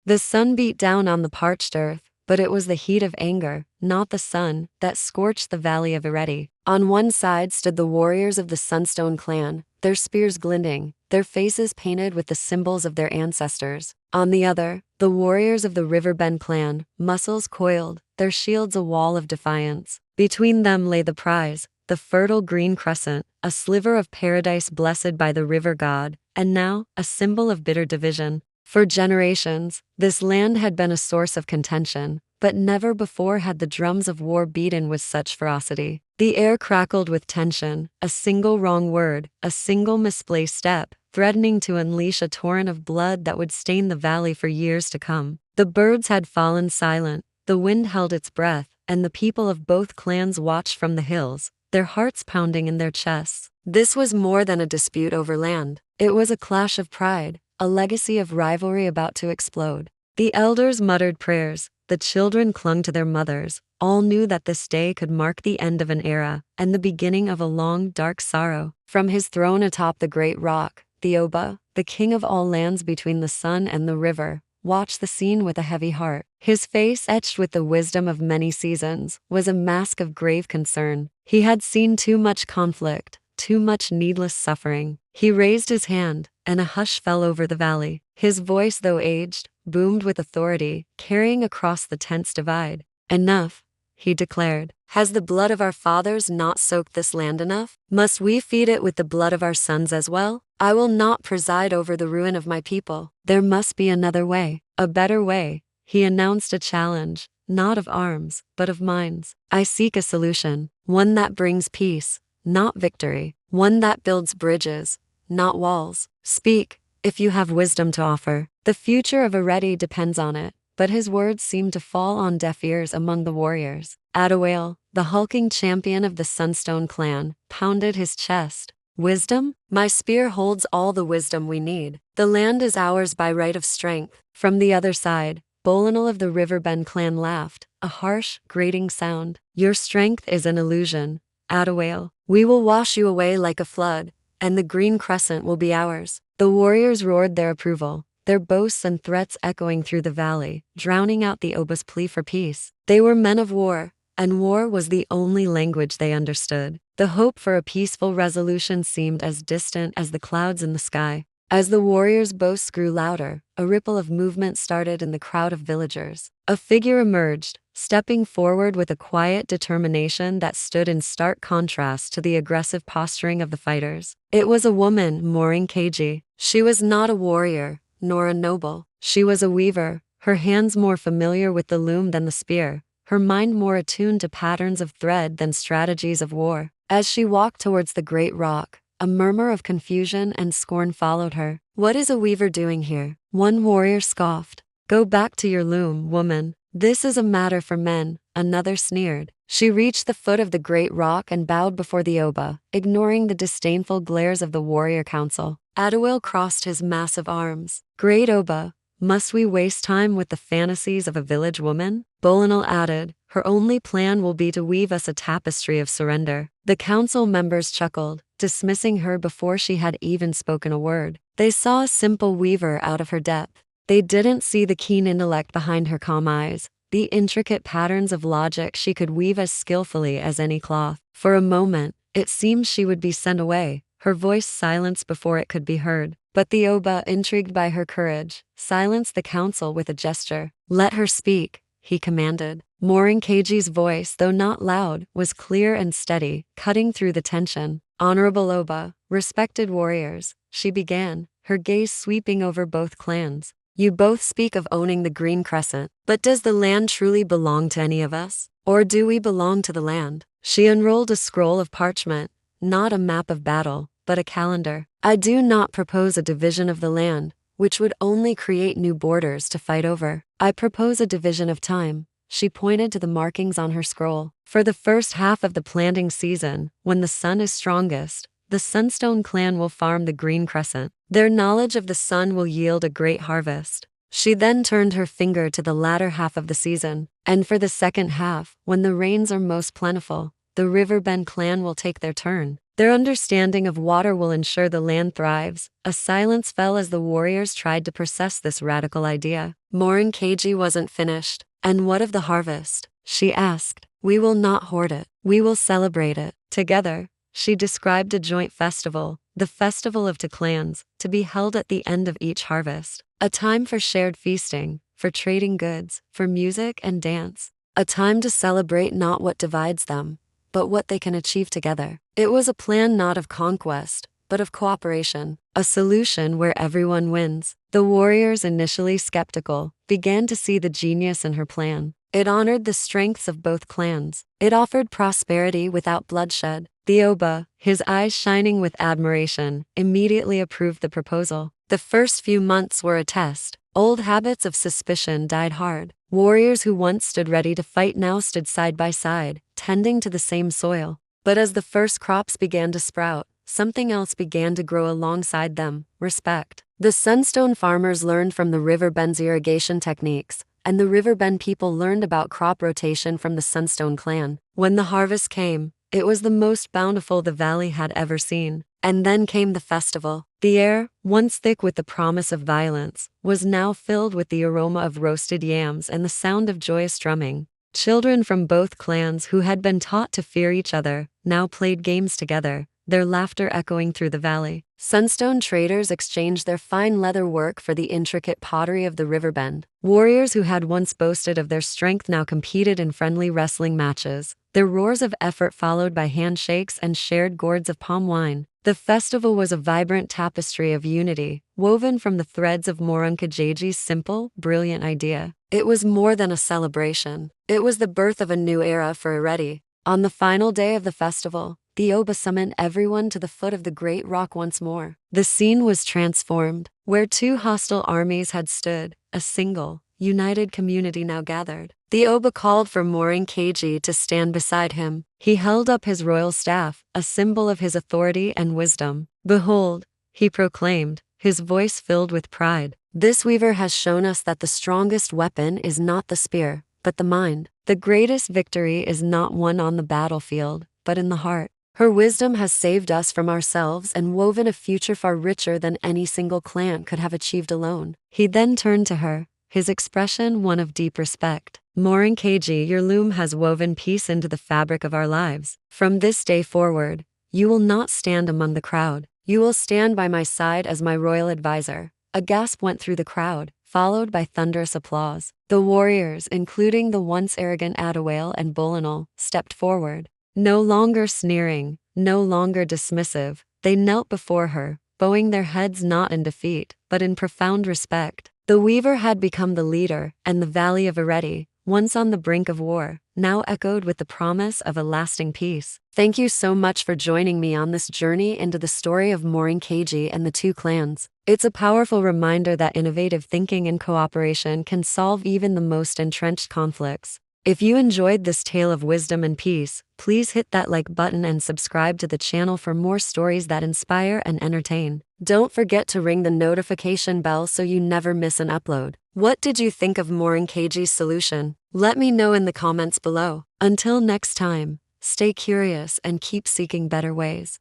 The sun beat down on the parched earth, but it was the heat of anger, not the sun, that scorched the valley of Ireti. On one side stood the warriors of the Sunstone clan, their spears glinting, their faces painted with the symbols of their ancestors. On the other, the warriors of the Riverbend clan, muscles coiled, their shields a wall of defiance. Between them lay the prize, the fertile green crescent, a sliver of paradise blessed by the river god, and now, a symbol of bitter division. For generations, this land had been a source of contention, but never before had the drums of war beaten with such ferocity. The air crackled with tension, a single wrong word, a single misplaced step, threatening to unleash a torrent of blood that would stain the valley for years to come. The birds had fallen silent, the wind held its breath, and the people of both clans watched from the hills, their hearts pounding in their chests. This was more than a dispute over land. It was a clash of pride, a legacy of rivalry about to explode. The elders muttered prayers, the children clung to their mothers. All knew that this day could mark the end of an era and the beginning of a long, dark sorrow. From his throne atop the great rock, the Oba, the king of all lands between the sun and the river, watched the scene with a heavy heart. His face, etched with the wisdom of many seasons, was a mask of grave concern. He had seen too much conflict, too much needless suffering. He raised his hand, and a hush fell over the valley. His voice, though aged, boomed with authority, carrying across the tense divide. "Enough," he declared. "Has the blood of our fathers not soaked this land enough? Must we feed it with the blood of our sons as well? I will not preside over the ruin of my people. There must be another way, a better way." He announced a challenge, not of arms, but of minds. "I seek a solution, one that brings peace, not victory, one that builds bridges, not walls. Speak, if you have wisdom to offer. The future of Areti depends on it." But his words seemed to fall on deaf ears among the warriors. Adawale, the hulking champion of the Sunstone clan, pounded his chest. "Wisdom? My spear holds all the wisdom we need. The land is ours by right of strength." From the other side, Bolinal of the Riverbend clan laughed, a harsh, grating sound. "Your strength is an illusion, Adawale. We will wash you away like a flood, and the green crescent will be ours." The warriors roared their approval, their boasts and threats echoing through the valley, drowning out the Oba's plea for peace. They were men of war, and war was the only language they understood. The hope for a peaceful resolution seemed as distant as the clouds in the sky. As the warriors' boasts grew louder, a ripple of movement started in the crowd of villagers. A figure emerged, stepping forward with a quiet determination that stood in stark contrast to the aggressive posturing of the fighters. It was a woman, Morin Keiji. She was not a warrior, nor a noble. She was a weaver, her hands more familiar with the loom than the spear, her mind more attuned to patterns of thread than strategies of war. As she walked towards the great rock, a murmur of confusion and scorn followed her. "What is a weaver doing here?" one warrior scoffed. "Go back to your loom, woman. This is a matter for men," another sneered. She reached the foot of the great rock and bowed before the Oba, ignoring the disdainful glares of the warrior council. Adawale crossed his massive arms. "Great Oba, must we waste time with the fantasies of a village woman?" Bolinal added, "Her only plan will be to weave us a tapestry of surrender." The council members chuckled, dismissing her before she had even spoken a word. They saw a simple weaver out of her depth. They didn't see the keen intellect behind her calm eyes, the intricate patterns of logic she could weave as skillfully as any cloth. For a moment, it seemed she would be sent away, her voice silenced before it could be heard. But the Oba, intrigued by her courage, silenced the council with a gesture. "Let her speak," he commanded. Morin Keiji's voice, though not loud, was clear and steady, cutting through the tension. "Honorable Oba, respected warriors," she began, her gaze sweeping over both clans. "You both speak of owning the Green Crescent, but does the land truly belong to any of us? Or do we belong to the land?" She unrolled a scroll of parchment, not a map of battle, but a calendar. "I do not propose a division of the land, which would only create new borders to fight over. I propose a division of time." She pointed to the markings on her scroll. "For the first half of the planting season, when the sun is strongest, the Sunstone clan will farm the Green Crescent. Their knowledge of the sun will yield a great harvest." She then turned her finger to the latter half of the season. "And for the second half, when the rains are most plentiful, the Riverbend clan will take their turn. Their understanding of water will ensure the land thrives. A silence fell as the warriors tried to process this radical idea. Morinkeji wasn't finished. And what of the harvest? She asked. We will not hoard it. We will celebrate it. Together, she described a joint festival, the Festival of Clans, to be held at the end of each harvest. A time for shared feasting, for trading goods, for music and dance. A time to celebrate not what divides them, but what they can achieve together. It was a plan not of conquest, but of cooperation, a solution where everyone wins. The warriors, initially skeptical, began to see the genius in her plan. It honored the strengths of both clans. It offered prosperity without bloodshed. The Oba, his eyes shining with admiration, immediately approved the proposal. The first few months were a test. Old habits of suspicion died hard. Warriors who once stood ready to fight now stood side by side, tending to the same soil. But as the first crops began to sprout, something else began to grow alongside them: respect. The Sunstone farmers learned from the Riverbend's irrigation techniques, and the Riverbend people learned about crop rotation from the Sunstone clan. When the harvest came, it was the most bountiful the valley had ever seen. And then came the festival. The air, once thick with the promise of violence, was now filled with the aroma of roasted yams and the sound of joyous drumming. Children from both clans who had been taught to fear each other now played games together, their laughter echoing through the valley. Sunstone traders exchanged their fine leather work for the intricate pottery of the Riverbend. Warriors who had once boasted of their strength now competed in friendly wrestling matches, their roars of effort followed by handshakes and shared gourds of palm wine. The festival was a vibrant tapestry of unity, woven from the threads of Morinkeji's simple, brilliant idea. It was more than a celebration. It was the birth of a new era for Ereddi. On the final day of the festival, the Oba summoned everyone to the foot of the great rock once more. The scene was transformed. Where two hostile armies had stood, a single, united community now gathered. The Oba called for Morinkeji to stand beside him. He held up his royal staff, a symbol of his authority and wisdom. Behold, he proclaimed, his voice filled with pride. This weaver has shown us that the strongest weapon is not the spear, but the mind. The greatest victory is not won on the battlefield, but in the heart. Her wisdom has saved us from ourselves and woven a future far richer than any single clan could have achieved alone. He then turned to her, his expression one of deep respect. Morinkeji, your loom has woven peace into the fabric of our lives. From this day forward, you will not stand among the crowd. You will stand by my side as my royal advisor. A gasp went through the crowd, followed by thunderous applause. The warriors, including the once arrogant Adawale and Bolinol, stepped forward. No longer sneering, no longer dismissive, they knelt before her, bowing their heads not in defeat, but in profound respect. The weaver had become the leader, and the Valley of Ereddi, once on the brink of war, now echoed with the promise of a lasting peace. Thank you so much for joining me on this journey into the story of Morinkeji and the two clans. It's a powerful reminder that innovative thinking and cooperation can solve even the most entrenched conflicts. If you enjoyed this tale of wisdom and peace, please hit that like button and subscribe to the channel for more stories that inspire and entertain. Don't forget to ring the notification bell so you never miss an upload. What did you think of Morinkeji's solution? Let me know in the comments below. Until next time, stay curious and keep seeking better ways.